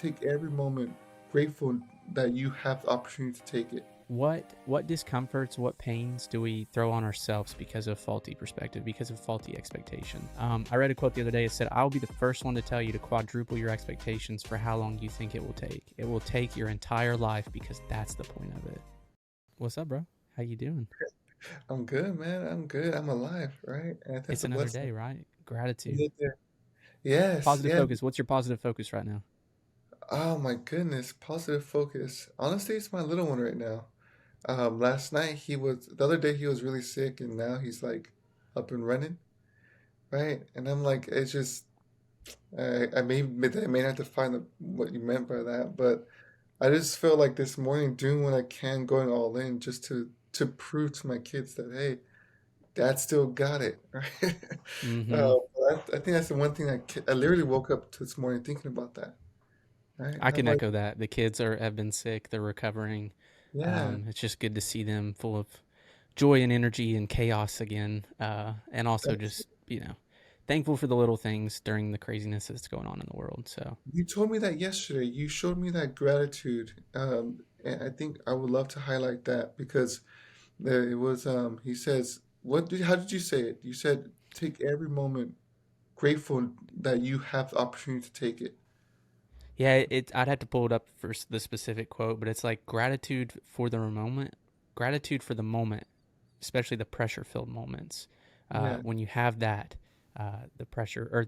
take every moment grateful that you have the opportunity to take it. What discomforts, what pains do we throw on ourselves because of faulty perspective, because of faulty expectation? I read a quote the other day. It said, "I'll be the first one to tell you to quadruple your expectations for how long you think it will take. It will take your entire life because that's the point of it." What's up, bro? How you doing? I'm good, man. I'm good. I'm alive, right? And that's It's a another blessing. day, right? Gratitude. Yeah, yeah. Yes, Positive yeah. focus. What's your positive focus right now? Oh my goodness, positive focus. Honestly, it's my little one right now. Last night the other day he was really sick, and now he's like up and running, right? And I'm like, it's just, I may have to find what you meant by that, but I just feel like this morning doing what I can, going all in, just to prove to my kids that hey, Dad still got it, right? Mm-hmm. I think that's the one thing I literally woke up this morning thinking about that, right? I How can about echo that. The kids have been sick. They're recovering. yeah, It's just good to see them full of joy and energy and chaos again. And also that's just, thankful for the little things during the craziness that's going on in the world. So, you told me that yesterday. You showed me that gratitude, and I think I would love to highlight that because it was he says, how did you say it? You said take every moment grateful that you have the opportunity to take it. yeah, I'd have to pull it up for the specific quote, but it's like gratitude for the moment, especially the pressure filled moments. Yeah, When you have that, the pressure or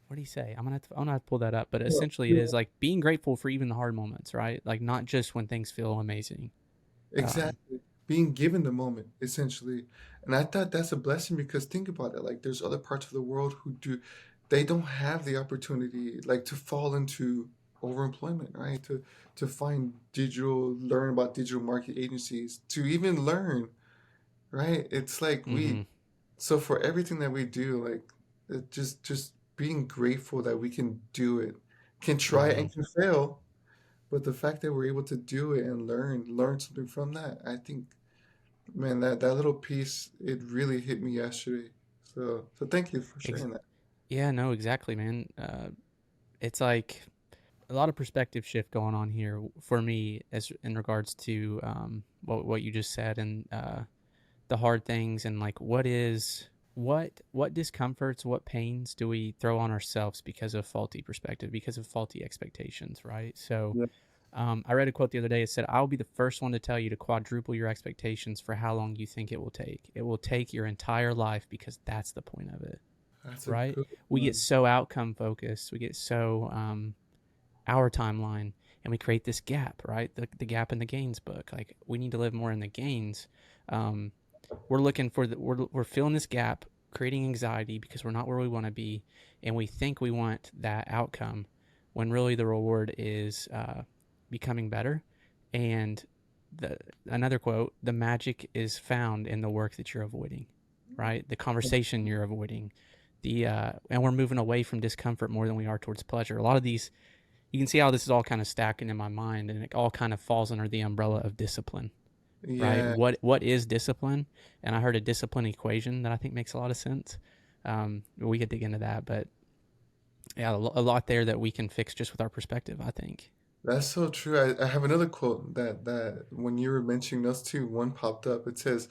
what do you say? I'm gonna have to pull that up, but yeah, essentially it yeah, is like being grateful for even the hard moments, right? Like not just when things feel amazing. Um, exactly. Being given the moment, essentially. And I thought that's a blessing because think about it. Like there's other parts of the world they don't have the opportunity like to fall into overemployment, right? To find learn about digital market agencies, to even learn, right? It's like mm-hmm. so for everything that we do, like just being grateful that we can do it, can try Mm-hmm. and can fail, but the fact that we're able to do it and learn something from that, I think, man, that little piece, it really hit me yesterday. So thank you for Ex- sharing that. yeah, no, exactly, man. It's like a lot of perspective shift going on here for me as in regards to what you just said and the hard things and like what discomforts, what pains do we throw on ourselves because of faulty perspective, because of faulty expectations, right? So Yeah, I read a quote the other day. It said, "I'll be the first one to tell you to quadruple your expectations for how long you think it will take. It will take your entire life because that's the point of it." that's a Right? good We get one. so outcome focused. We get so our timeline, and we create this gap, right? The gap in the gains book. Like we need to live more in the gains. Um, we're looking for we're filling this gap, creating anxiety because we're not where we want to be, and we think we want that outcome, when really the reward is becoming better. And the another quote: "The magic is found in the work that you're avoiding, right? The conversation you're avoiding." And we're moving away from discomfort more than we are towards pleasure. A lot of these, you can see how this is all kind of stacking in my mind, and it all kind of falls under the umbrella of discipline, right? Yeah, What is discipline? And I heard a discipline equation that I think makes a lot of sense. We could dig into that, but yeah, a lot there that we can fix just with our perspective, I think. that's so true. I have another quote that when you were mentioning those two, one popped up. It says,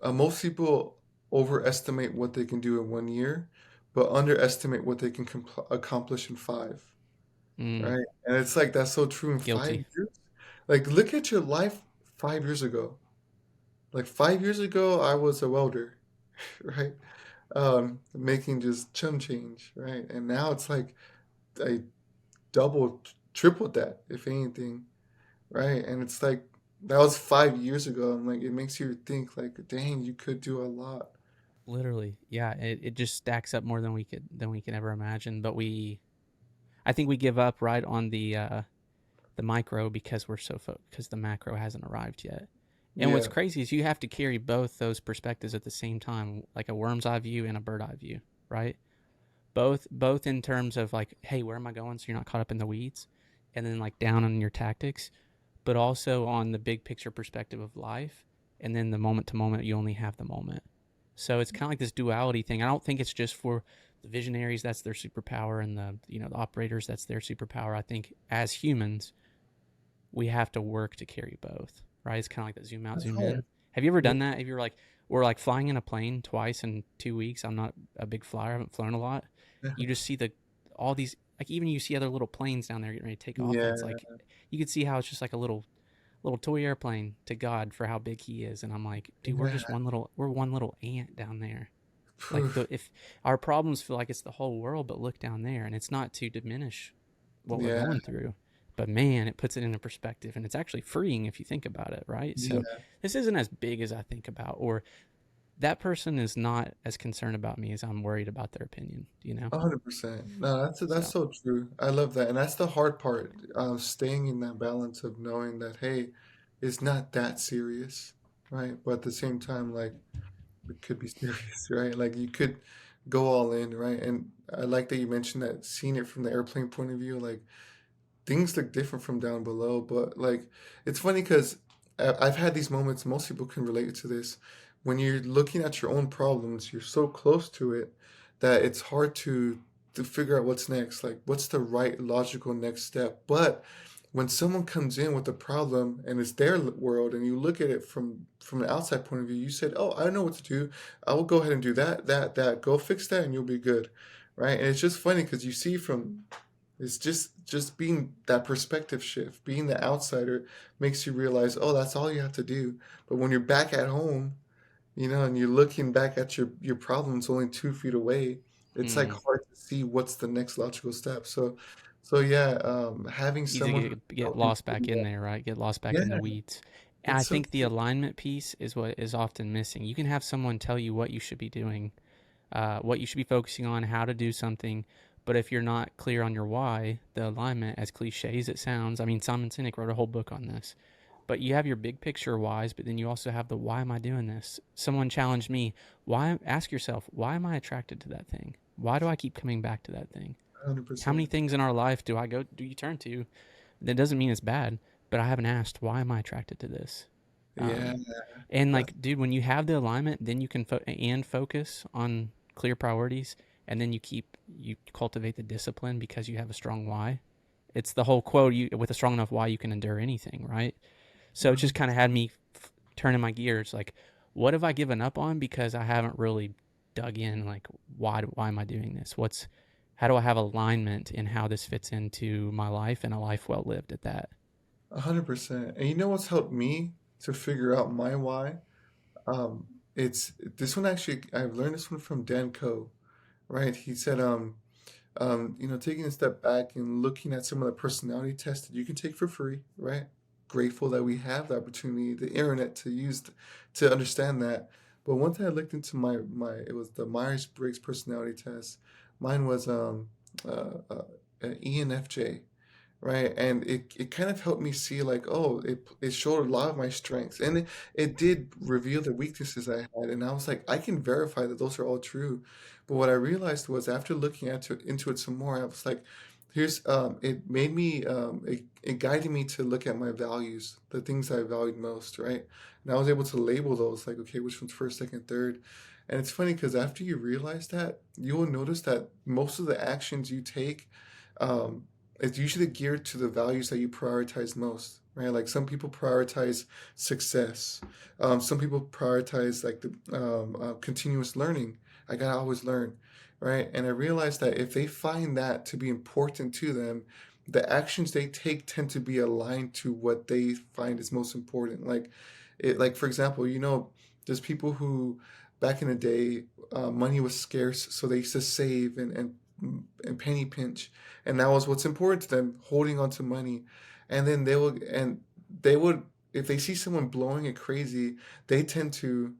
most people overestimate what they can do in 1 year, but underestimate what they can accomplish in five. Mm, Right. And it's like that's so true in guilty. 5 years. Like look at your life 5 years ago. Like 5 years ago, I was a welder, right? Making just chum change, right? And now it's like I doubled, tripled that, if anything, right? And it's like that was 5 years ago. And like it makes you think like, dang, you could do a lot. Literally, yeah. It just stacks up more than we can ever imagine. But I think we give up right on the micro because because the macro hasn't arrived yet. And what's Yeah. crazy is you have to carry both those perspectives at the same time, like a worm's eye view and a bird eye view, right? Both in terms of like, hey, where am I going? So you're not caught up in the weeds, and then like down on your tactics, but also on the big picture perspective of life, and then the moment to moment, you only have the moment. So it's kind of like this duality thing. I don't think it's just for the visionaries, that's their superpower, and the operators, that's their superpower. I think as humans, we have to work to carry both, right? It's kind of like that zoom out, That's zoom hard. in. Have you ever Yeah. done that? If you're like, we're like flying in a plane twice in 2 weeks. I'm not a big flyer. I haven't flown a lot. You just see all these, like, even you see other little planes down there getting ready to take off, and it's Yeah. like you could see how it's just like a little toy airplane to God for how big He is. And I'm like, dude, Yeah. we're one little ant down there. Like, Poof. if our problems feel like it's the whole world, but look down there, and it's not to diminish what we're Yeah. going through, but man, it puts it into perspective, and it's actually freeing if you think about it, right? So Yeah. this isn't as big as I think about, or that person is not as concerned about me as I'm worried about their opinion, 100%. No, that's So, so true. I love that, and that's the hard part. Staying in that balance of knowing that, hey, it's not that serious, right? But at the same time, like, it could be serious, right? Like you could go all in, right? And I like that you mentioned that seeing it from the airplane point of view, like things look different from down below, but like it's funny because I've had these moments, most people can relate to this. When you're looking at your own problems, you're so close to it that it's hard to figure out what's next, like what's the right logical next step. But when someone comes in with a problem and it's their world and you look at it from an outside point of view, you said, "Oh, I know what to do. I will go ahead and do that. Go fix that and you'll be good." Right? And it's just funny because you see from it's just being that perspective shift, being the outsider makes you realize, oh, that's all you have to do. But when you're back at home, and you're looking back at your problems only 2 feet away, it's like hmm, hard to see what's the next logical step. So yeah, having easy someone to who can get help you lost back through in that. there, right? Get lost back in the Yeah, weeds. And I it's so think the true. alignment piece is what is often missing. You can have someone tell you what you should be doing, what you should be focusing on, how to do something. But if you're not clear on your why, the alignment, as cliche as it sounds, I mean, Simon Sinek wrote a whole book on this. But you have your big picture whys, but then you also have the why am I doing this? Someone challenged me, why? Ask yourself, why am I attracted to that thing? Why do I keep coming back to that thing? How many 100%. things in our life do you turn to? That doesn't mean it's bad, but I haven't asked, why am I attracted to this? Yeah, Um, and that's like, dude, when you have the alignment, then you can focus on clear priorities, and then you cultivate the discipline because you have a strong why. It's the whole quote: "You with a strong enough why, you can endure anything." Right. So it just kind of had me turning my gears. Like, what have I given up on because I haven't really dug in? Like, why am I doing this? How do I have alignment in how this fits into my life and a life well lived at that? 100%. And you know what's helped me to figure out my why? Um, it's this one actually. I've learned this one from Dan Coe, right? He said, taking a step back and looking at some of the personality tests that you can take for free, right? Grateful that we have the opportunity, the internet to use to understand that. But one time I looked into my it was the Myers-Briggs personality test. Mine was an ENFJ, right? And it kind of helped me see like, oh, it showed a lot of my strengths, and it did reveal the weaknesses I had, and I was like, I can verify that those are all true. But what I realized was after looking into it some more, I was like, here's it made me it guided me to look at my values, the things I valued most, right? And I was able to label those like, okay, which one's first, second, third. And it's funny because after you realize that, you will notice that most of the actions you take, um, it's usually geared to the values that you prioritize most, right? Like some people prioritize success. Some people prioritize like the continuous learning. I gotta always learn, right? And I realized that if they find that to be important to them, the actions they take tend to be aligned to what they find is most important. Like for example, there's people who back in the day, money was scarce, so they used to save and penny pinch, and that was what's important to them, holding on to money. And then they would, if they see someone blowing it crazy, they tend to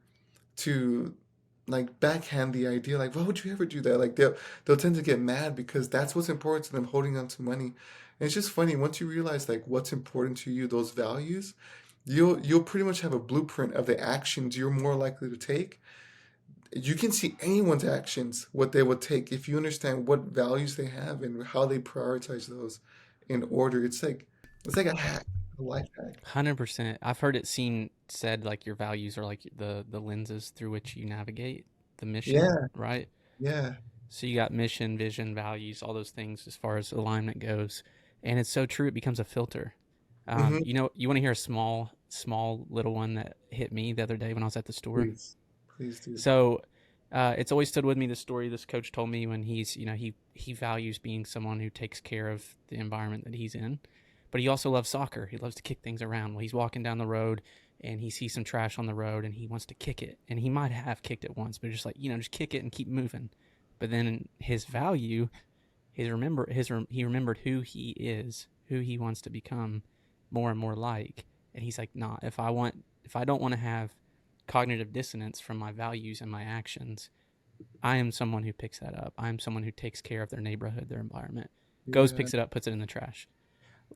like backhand the idea, like, why would you ever do that? Like they'll tend to get mad because that's what's important to them, holding on to money. And it's just funny once you realize like what's important to you, those values, you'll pretty much have a blueprint of the actions you're more likely to take. You can see anyone's actions, what they would take if you understand what values they have and how they prioritize those in order. It's like a hack, a life hack. 100%. I've heard it said like your values are like the lenses through which you navigate the mission, Yeah, right? yeah. So you got mission, vision, values, all those things as far as alignment goes. And it's so true. It becomes a filter. Hmm. You want to hear a small little one that hit me the other day when I was at the store? Please, please do. So it's always stood with me, the story this coach told me when he values being someone who takes care of the environment that he's in, but he also loves soccer. He loves to kick things around. Well, he's walking down the road and he sees some trash on the road and he wants to kick it. And he might have kicked it once, but just like, just kick it and keep moving. But then his value, he remembered who he is, who he wants to become more and more like. And he's like, nah, if I don't want to have cognitive dissonance from my values and my actions, I am someone who picks that up. I am someone who takes care of their neighborhood, their environment, goes, Yeah, picks it up, puts it in the trash.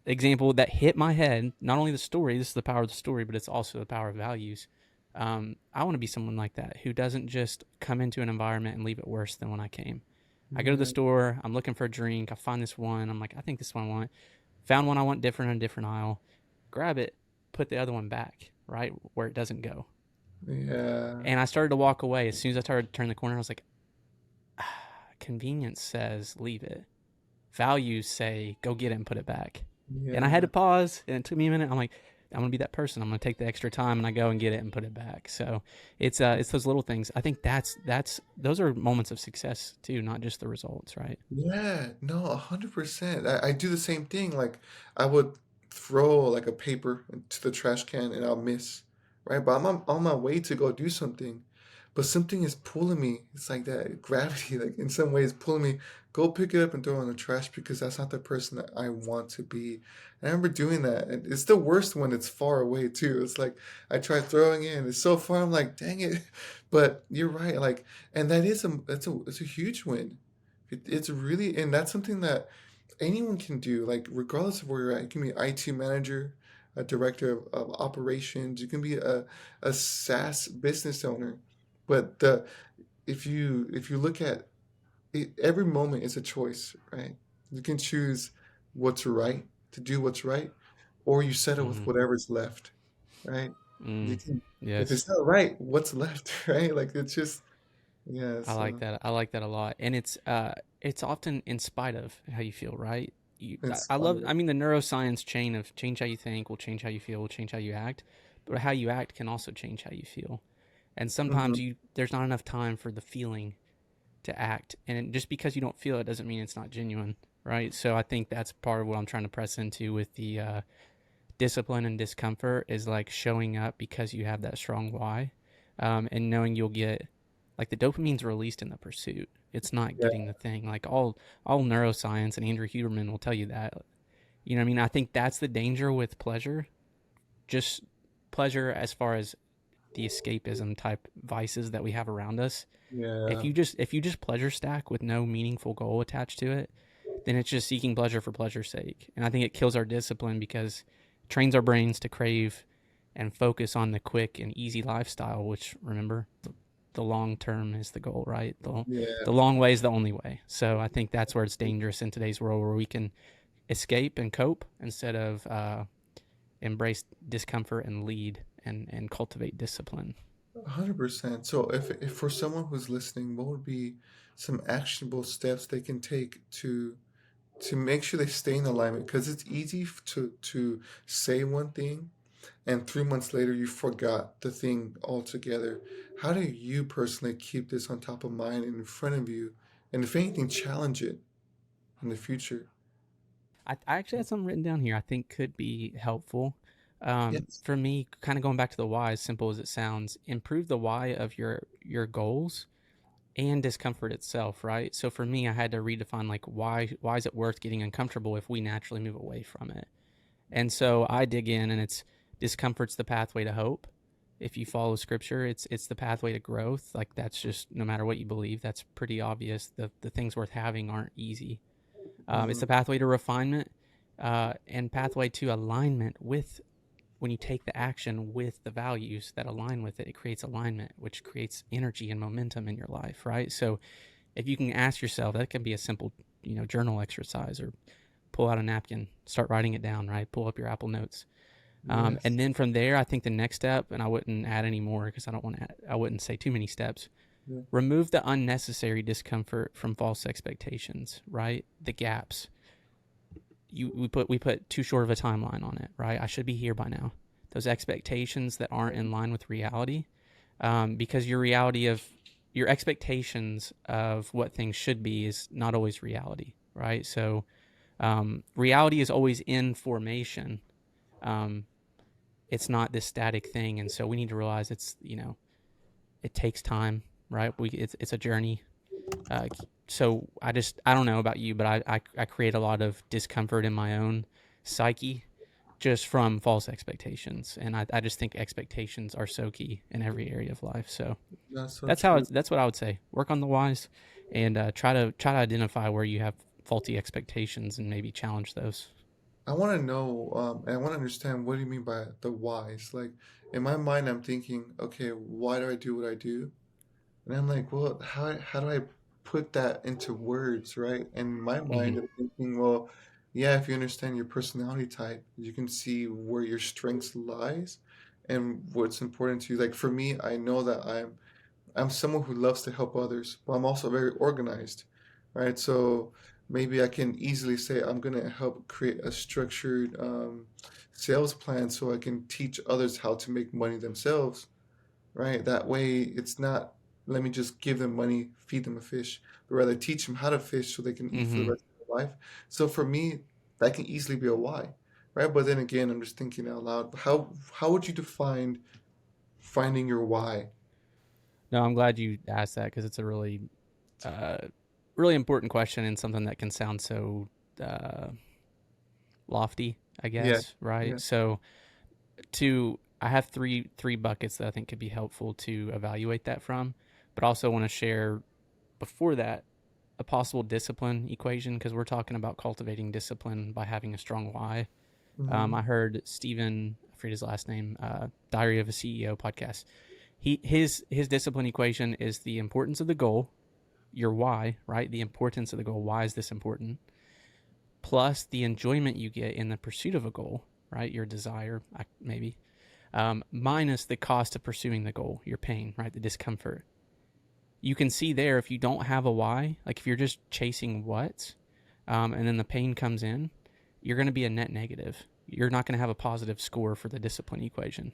Example that hit my head, not only the story, this is the power of the story, but it's also the power of values. I want to be someone like that who doesn't just come into an environment and leave it worse than when I came. I go to the yeah, store, I'm looking for a drink, I find this one, I'm like, I think this one I want. Found one I want different in a different aisle, grab it, put the other one back, right where it doesn't go. yeah, And I started to walk away. As soon as I started to turn the corner, I was like, convenience says leave it. Values say go get it and put it back. And I had yeah. to pause, and it took me a minute. I'm like, I'm gonna be that person. I'm gonna take the extra time, and I go and get it and put it back. So it's those little things. I think that's those are moments of success too, not just the results, right? Yeah, no, 100%. I do the same thing. Like I would throw like a paper into the trash can and I'll miss, right? But I'm on my way to go do something, but something is pulling me. It's like that gravity, like in some ways pulling me. Go pick it up and throw it in the trash because that's not the person that I want to be. And I remember doing that, and it's the worst when it's far away too. It's like I try throwing it, and it's so far. I'm like, dang it. But you're right. Like, and that is it's a huge win. It's really, and that's something that anyone can do, like regardless of where you're at. You can be an IT manager, a director of operations. You can be a SaaS business owner. But if you look at it, every moment is a choice, right? You can choose what's right to do what's right, or you settle with Mm-hmm. whatever's left, right? You Mm, can, if yes, it's not right, what's left, right? Like it's just, yeah. I like So that. I like that a lot, and it's often in spite of how you feel, right? it's I love. I fun. mean, the neuroscience chain of change how you think will change how you feel, will change how you act, but how you act can also change how you feel. And sometimes Hmm. there's not enough time for the feeling to act, and just because you don't feel it doesn't mean it's not genuine, right? So I think that's part of what I'm trying to press into with the discipline and discomfort is like showing up because you have that strong why, and knowing you'll get like the dopamine's released in the pursuit. It's not Yeah, getting the thing. Like all neuroscience and Andrew Huberman will tell you that. You know what I mean? I think that's the danger with pleasure. Just pleasure as far as the escapism type vices that we have around us. yeah, If you just pleasure stack with no meaningful goal attached to it, then it's just seeking pleasure for pleasure's sake. And I think it kills our discipline because it trains our brains to crave and focus on the quick and easy lifestyle, which remember, the long term is the goal, right? yeah. The long way is the only way. So I think that's where it's dangerous in today's world, where we can escape and cope instead of embrace discomfort and lead and cultivate discipline. 100%. So if for someone who's listening, what would be some actionable steps they can take to make sure they stay in alignment? Because it's easy to say one thing and 3 months later you forgot the thing altogether. How do you personally keep this on top of mind and in front of you? And if anything, challenge it in the future. I actually had something written down here I think could be helpful. Yes. For me, kind of going back to the why, as simple as it sounds, improve the why of your goals and discomfort itself, right? So for me, I had to redefine like why is it worth getting uncomfortable if we naturally move away from it? And so I dig in, and it's discomfort's the pathway to hope. If you follow scripture, it's the pathway to growth. Like that's just no matter what you believe, that's pretty obvious. The things worth having aren't easy. It's Hmm. the pathway to refinement, and pathway to alignment with when you take the action with the values that align with it. It creates alignment, which creates energy and momentum in your life, right? So if you can ask yourself, that can be a simple, journal exercise, or pull out a napkin, start writing it down, right? Pull up your Apple Notes. Yes. And then from there, I think the next step, and I wouldn't add any more because I wouldn't say too many steps, Yeah. Remove the unnecessary discomfort from false expectations, right? The gaps. We put too short of a timeline on it, right? I should be here by now. Those expectations that aren't in line with reality, because your expectations of what things should be is not always reality, right? So reality is always in formation. Um, it's not this static thing, and so we need to realize it takes time, right? It's a journey. So I don't know about you, but I create a lot of discomfort in my own psyche just from false expectations, and I just think expectations are so key in every area of life. So That's so true. that's what I would say. Work on the whys, and try to identify where you have faulty expectations and maybe challenge those. I want to know, and I want to understand what do you mean by the whys? Like in my mind, I'm thinking, okay, why do I do what I do? And I'm like, well, how do I put that into words, right? And in my Mm-hmm. mind, I'm thinking, well, yeah, if you understand your personality type, you can see where your strengths lies and what's important to you. Like for me, I know that I'm someone who loves to help others, but I'm also very organized, right? So maybe I can easily say I'm going to help create a structured sales plan so I can teach others how to make money themselves, right? That way, it's not let me just give them money, feed them a fish, but rather teach them how to fish so they can eat for the Mm-hmm. rest of their life. So for me, that can easily be a why, right? But then again, I'm just thinking out loud. How would you define finding your why? No, I'm glad you asked that because it's a uh, really important question and something that can sound so uh, lofty, I Yeah, guess, right? yeah. So I have three buckets that I think could be helpful to evaluate that from, but also want to share before that a possible discipline equation because we're talking about cultivating discipline by having a strong why. Mm-hmm. I heard Stephen, I forget his last name, Diary of a CEO podcast. His discipline equation is the importance of the goal, your why, right? The importance of the goal. Why is this important? Plus the enjoyment you get in the pursuit of a goal, right? Your desire, maybe, minus the cost of pursuing the goal, your pain, right? The discomfort. You can see there if you don't have a why, like if you're just chasing what, and then the pain comes in, you're going to be a net negative. You're not going to have a positive score for the discipline equation.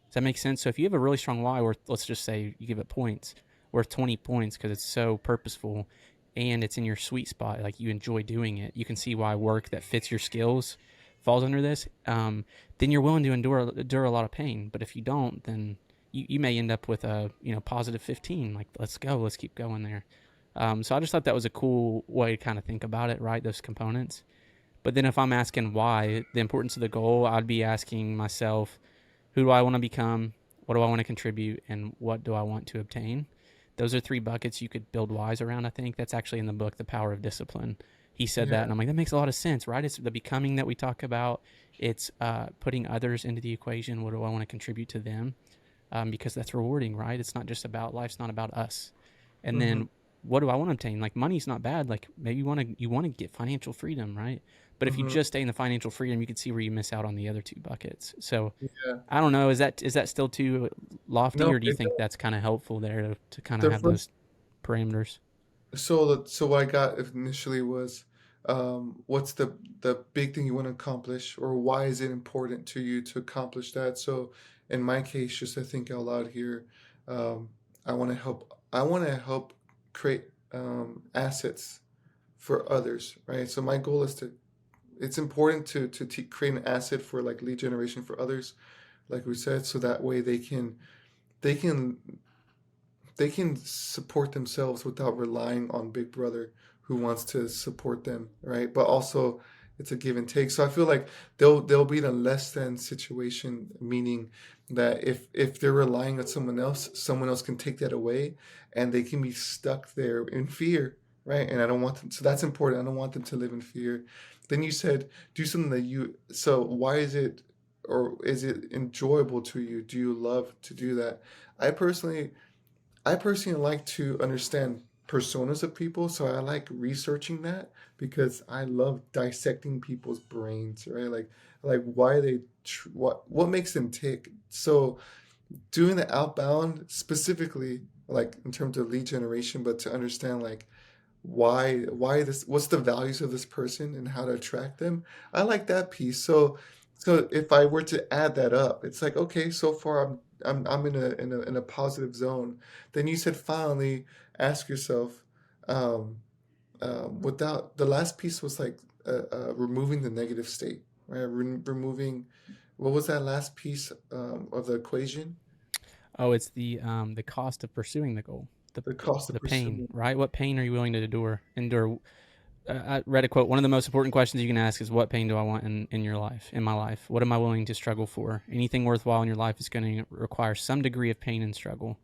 Does that make sense? So if you have a really strong why, worth, let's just say you give it points, worth 20 points because it's so purposeful and it's in your sweet spot, like you enjoy doing it, you can see why work that fits your skills falls under this. Then you're willing to endure a lot of pain. But if you don't, then you may end up with a positive 15. Like let's go, let's keep going there. So I just thought that was a cool way to kind of think about it, right? Those components. But then if I'm asking why, the importance of the goal, I'd be asking myself, who do I want to become? What do I want to contribute? And what do I want to obtain? Those are three buckets you could build whys around, I think. That's actually in the book, The Power of Discipline. He said that, Yeah. and I'm like, that makes a lot of sense, right? It's the becoming that we talk about. It's putting others into the equation. What do I want to contribute to them? Because that's rewarding, right? It's not just about life's not about us. And Mm-hmm. then what do I want to obtain? Like money's not bad. Like maybe you want to get financial freedom, right? But if you Mm-hmm. just stay in the financial freedom, you can see where you miss out on the other two buckets. So Yeah. I don't know. Is that still too lofty, No, or do you think that's kind of helpful there to kind of the have those first parameters? so what I got initially was what's the big thing you want to accomplish or why is it important to you to accomplish that? So in my case, just to think out loud here, um, I want to help create assets for others, right? So my goal is to it's important to create an asset for like lead generation for others, like we said, so that way they can they can support themselves without relying on Big Brother who wants to support them, right? But also it's a give and take. So I feel like they'll be in a less than situation, meaning that if they're relying on someone else can take that away and they can be stuck there in fear, right? And I don't want them so that's important. I don't want them to live in fear. Then you said do something that you so why is it or is it enjoyable to you? Do you love to do that? I personally I personally like to understand personas of people, so I like researching that because I love dissecting people's brains, right? Like why they what makes them tick. So doing the outbound specifically, like in terms of lead generation, but to understand like why this, what's the values of this person and how to attract them. I like that piece. So if I were to add that up, it's like, okay, so far I'm in a positive zone. Then you said finally ask yourself, um, without the last piece was like removing the negative state, right? Removing, what was that last piece of the equation? Oh, it's the cost of pursuing the goal, The cost of the pain, pursuing. right? What pain are you willing to endure? I read a quote. One of the most important questions you can ask is, what pain do I want in your life, in my life? What am I willing to struggle for? Anything worthwhile in your life is going to require some degree of pain and struggle.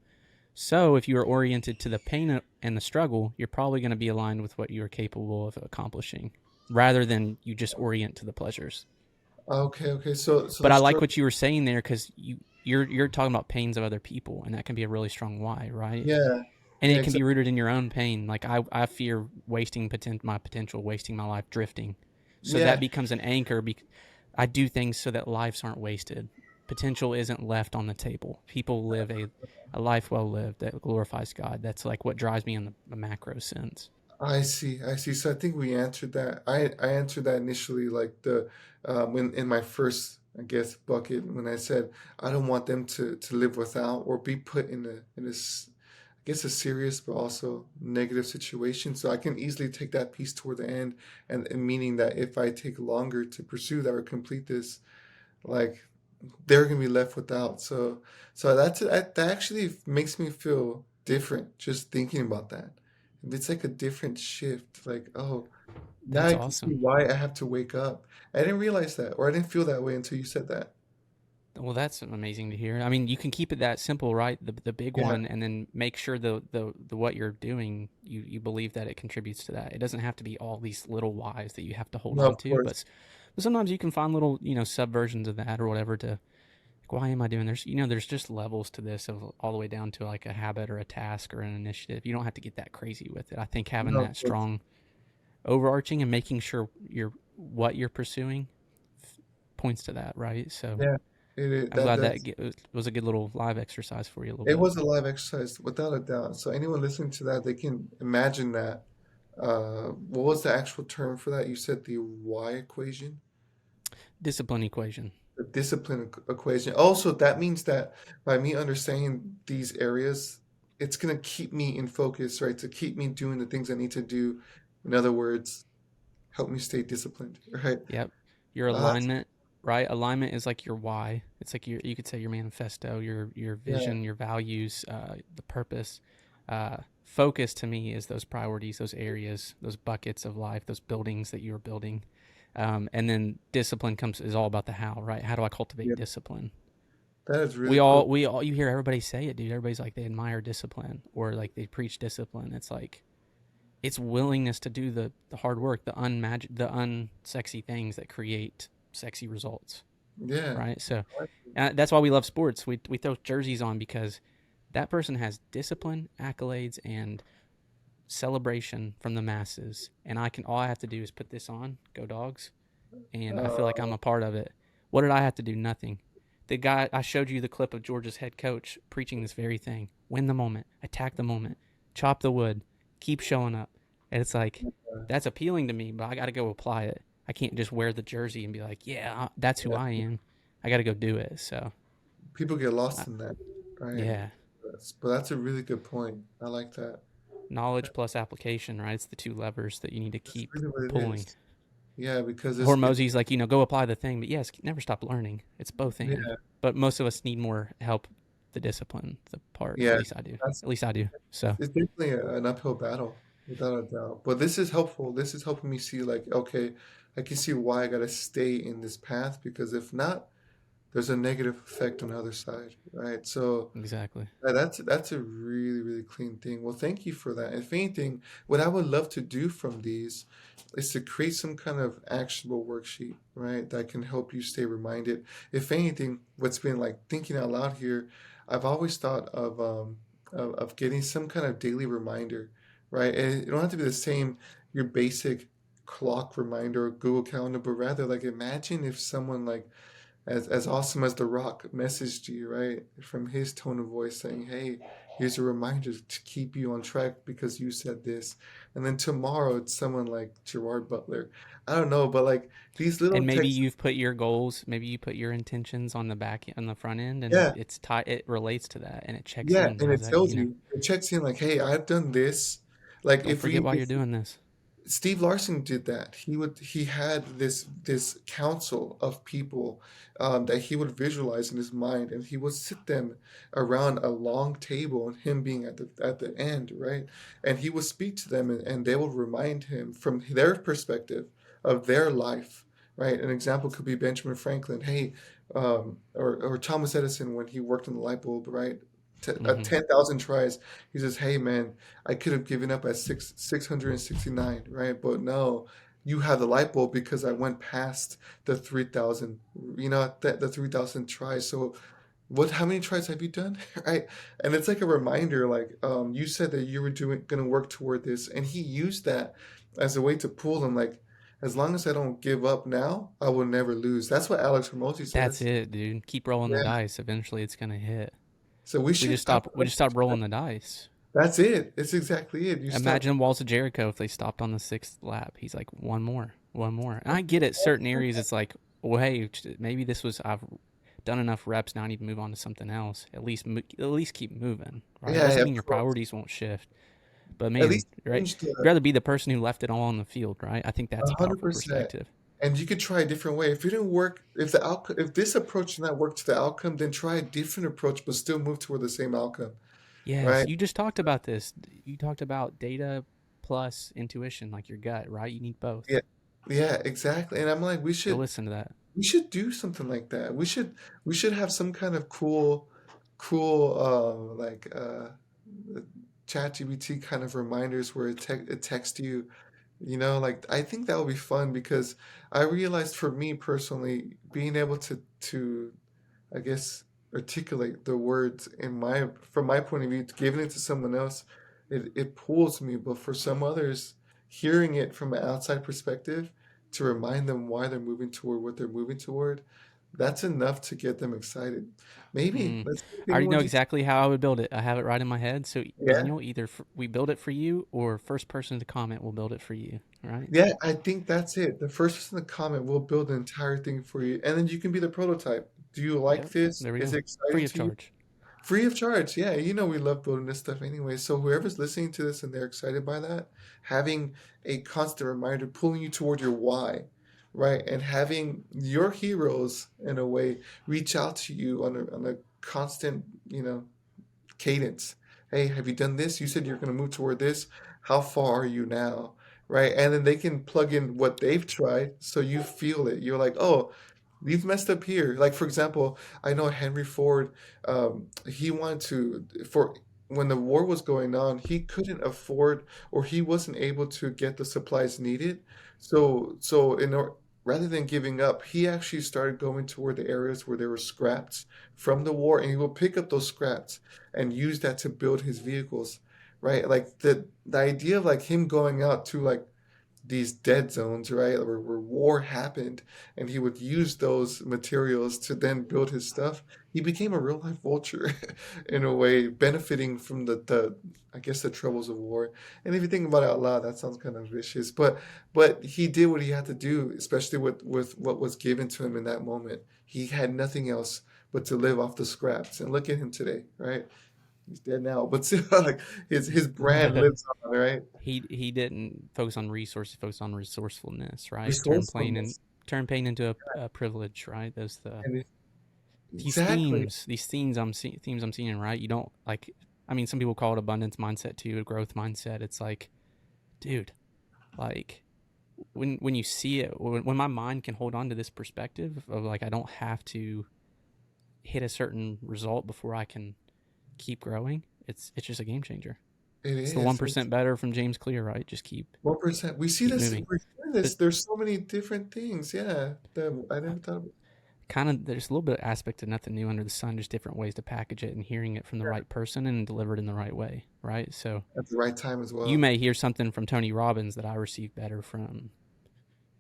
So if you are oriented to the pain and the struggle, you're probably going to be aligned with what you are capable of accomplishing, rather than you just orient to the pleasures. Okay, okay. So But the I like struggle. what you were saying there, because you're talking about pains of other people, and that can be a really strong why, right? Yeah, And yeah, it can be exactly. rooted in your own pain. Like I fear wasting my potential, wasting my life, drifting. So that Yeah, becomes an anchor. I do things so that lives aren't wasted. Potential isn't left on the table. People live a life well lived that glorifies God. That's like what drives me in the macro sense. I see, I see. So I think we answered that. I answered that initially, like the when in my first, I guess, bucket when I said I don't want them to live without or be put I guess a serious but also negative situation. So I can easily take that piece toward the end, and meaning that if I take longer to pursue that or complete this, like they're gonna be left without. So that actually makes me feel different just thinking about that. It's like a different shift. Like, oh, now That's I can see awesome. why I have to wake up. I didn't realize that, or I didn't feel that way until you said that. Well, that's amazing to hear. I mean, you can keep it that simple, right? The big Yeah, one, and then make sure the what you're doing, you believe that it contributes to that. It doesn't have to be all these little whys that you have to hold no, on of to, course. but sometimes you can find little, subversions of that or whatever to, like, why am I doing this? There's just levels to this, of all the way down to like a habit or a task or an initiative. You don't have to get that crazy with it. I think having No, that of course. strong overarching and making sure what you're pursuing points to that, right? So Yeah, I'm that glad that's that was a good little live exercise for you a little it bit. was a live exercise without a doubt. So anyone listening to that, they can imagine that. What was the actual term for that? You said the Y equation? Discipline equation. The discipline equation. Also, that means that by me understanding these areas, it's going to keep me in focus, right? To keep me doing the things I need to do. In other words, help me stay disciplined, right? Yep. Your Uh, alignment, right? Alignment is like your why. It's like you could say your manifesto, your yeah, vision, your values, the purpose. Focus to me is those priorities, those areas, those buckets of life, those buildings that you're building. And then discipline is all about the how, right? How do I cultivate yeah, discipline? that is really We cool. all we all you hear everybody say it, dude. Everybody's like they admire discipline or like they preach discipline. It's like it's willingness to do the hard work, the unsexy things that create sexy results, Yeah, right? So I like it. that's why we love sports. We throw jerseys on because that person has discipline, accolades, and celebration from the masses, and all I have to do is put this on, go dogs, and I feel like I'm Uh, a part of it. What did I have to do? Nothing. The guy I showed you the clip of Georgia's head coach preaching this very thing: win the moment, attack the moment, chop the wood, keep showing up. And it's like that's appealing to me, but I got to go apply it. I can't just wear the jersey and be like, yeah, that's who yeah, I am. I got to go do it. So, people get uh, lost in that, right? yeah, But that's a really good point. I like that. knowledge plus application, right? It's the two levers that you need to That's keep really what it pulling. is. Yeah, because Hormozy's like, go apply the thing, but yes, never stop learning. It's both and. yeah, But most of us need more help, the discipline, the part. At yeah, least I do. that's At least I do. So it's definitely an uphill battle, without a doubt. But this is helpful. This is helping me see, like, okay, I can see why I gotta stay in this path because if not, there's a negative effect on the other side, right? So exactly. that's a really, really clean thing. Well, thank you for that. If anything, what I would love to do from these is to create some kind of actionable worksheet, right, that can help you stay reminded. If anything, what's been like thinking out loud here, I've always thought of getting some kind of daily reminder, right? And it don't have to be the same your basic clock reminder or Google Calendar, but rather like imagine if someone like as awesome as The Rock messaged you, right, from his tone of voice saying, "Hey, Here's a reminder to keep you on track because you said this. And then tomorrow it's someone like Gerard Butler. I don't know, but like these little And maybe texts, you've put your goals, maybe you put your intentions on the back on the front end, and yeah, it's tied. It relates to that, and it checks yeah, in. and How's it that? tells you, it checks in like, hey, I've done this. Like Don't if forget we why if you're doing this. Steve Larson did that. He had this council of people that he would visualize in his mind, and he would sit them around a long table, and him being at the end, right? And he would speak to them, and they will remind him from their perspective of their life, right? An example could be Benjamin Franklin, hey, or Thomas Edison when he worked on the light bulb, right? At Mm-hmm. 10,000 tries, he says, "Hey, man, I could have given up at 669, right? But no, you have the light bulb because I went past the 3,000, the 3,000 tries. So how many tries have you done?" Right? And it's like a reminder, like, you said that you were gonna work toward this, and he used that as a way to pull them, like, as long as I don't give up now, I will never lose. That's what Alex Hormozy That's says. it, dude. Keep rolling the Yeah. dice. Eventually, it's gonna hit. So We just stop rolling the dice. that's it. It's exactly it. You stop. Imagine Walls of Jericho if they stopped on the sixth lap. He's like, one more, one more. And I get it. Certain areas, it's like, well, hey, maybe this was I've done enough reps. Now I need to move on to something else. At least keep moving, right? It Yeah, doesn't of mean your course. priorities won't shift. But At man, least right? change You'd rather be the person who left it all on the field, right? I think that's a powerful 100%. perspective. And you could try a different way. If it didn't work, if the outcome, if this approach did not work to the outcome, then try a different approach, but still move toward the same outcome, Yes, right? you just talked about this. You talked about data plus intuition, like your gut, right? You need both. Yeah, yeah, exactly. And I'm like, Go listen to that. we should do something like that. We should have some kind of cool, ChatGPT kind of reminders where it texts you. Like I think that would be fun because I realized for me personally, being able to I guess articulate the words in my from my point of view, giving it to someone else, it pulls me. But for some others, hearing it from an outside perspective to remind them why they're moving toward what they're moving toward, that's enough to get them excited. Maybe Mm. let's see if I already anyone know just exactly how I would build it. I have it right in my head. So yeah. Daniel, either we build it for you, or first person to comment will build it for you. Right? Yeah, I think that's it. The first person to comment will build the entire thing for you, and then you can be the prototype. Do you like Yep. this? There we Is go. it exciting Free of to you? charge. Free of charge. Yeah, we love building this stuff anyway. So whoever's listening to this and they're excited by that, having a constant reminder pulling you toward your why, right? And having your heroes in a way reach out to you on a constant, cadence. Hey, have you done this? You said you're going to move toward this. How far are you now? Right? And then they can plug in what they've tried so you feel it. You're like, oh, you've messed up here. Like, for example, I know Henry Ford, he wanted for when the war was going on, he couldn't afford or he wasn't able to get the supplies needed. Rather than giving up, he actually started going toward the areas where there were scraps from the war, and he will pick up those scraps and use that to build his vehicles, right? Like the idea of like him going out to like these dead zones, right, where war happened, and he would use those materials to then build his stuff. He became a real life vulture in a way, benefiting from the I guess the troubles of war. And if you think about it out loud, that sounds kind of vicious, but he did what he had to do, especially with what was given to him in that moment. He had nothing else but to live off the scraps. And look at him today, right? He's dead now, but still, like his brand lives on, right? He didn't focus on resources. He focused on resourcefulness. Right? Resourcefulness. Turn pain into a privilege. Right? And These exactly. themes I'm seeing. Right? You don't like. I mean, some people call it abundance mindset too, a growth mindset. It's like, dude, like when you see it, when my mind can hold on to this perspective of like I don't have to hit a certain result before I can keep growing. It's just a game changer. It It's the is. It's 1% better from James Clear, right? Just 1%. We see keep this. moving. We're hearing this. But There's so many different things. Yeah, that I never thought of. kind of there's a little bit of aspect of nothing new under the sun, just different ways to package it and hearing it from the Yeah, right person and delivered in the right way, right? So at the right time as you well. may hear something from Tony Robbins that I receive better from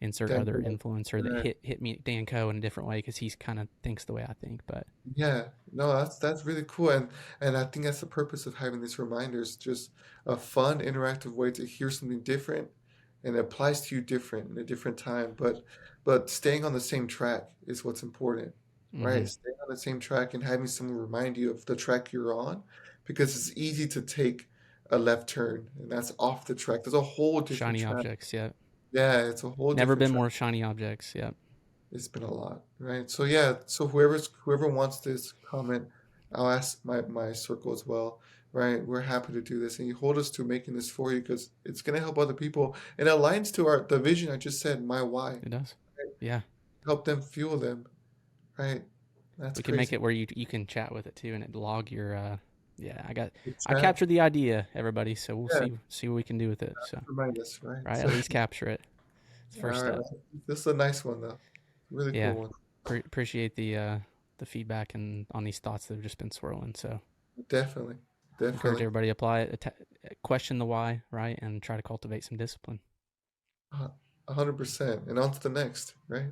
insert Dan other Cohen. influencer that Right. hit me Dan Cohen in a different way because he's kind of thinks the way I think. But Yeah, no, that's really cool, and I think that's the purpose of having these reminders, just a fun, interactive way to hear something different, and it applies to you different in a different time, but staying on the same track is what's important, mm-hmm. right? Staying on the same track and having someone remind you of the track you're on, because it's easy to take a left turn, and that's off the track. There's a whole different Shiny track. objects, yeah. Yeah, it's a whole Never different been track. more shiny objects, yeah. It's been a lot, right? So yeah, so whoever wants this comment, I'll ask my circle as well, right? We're happy to do this, and you hold us to making this for you because it's gonna help other people. It aligns to our the vision I just said, my why, It does. right? Yeah. Help them fuel them, right? That's We can make crazy. it where you can chat with it too and it log your yeah, The I chat, captured the idea, everybody, so we'll yeah, see what we can do with it. So, remind us, right? right, at So least capture it. It's the first all right, step. this is a nice one though, really Yeah. cool one. Appreciate the feedback and on these thoughts that have just been swirling. So, Definitely, encourage definitely, everybody to apply it, question the why, right, and try to cultivate some discipline. uh, 100%. And on to the next, right?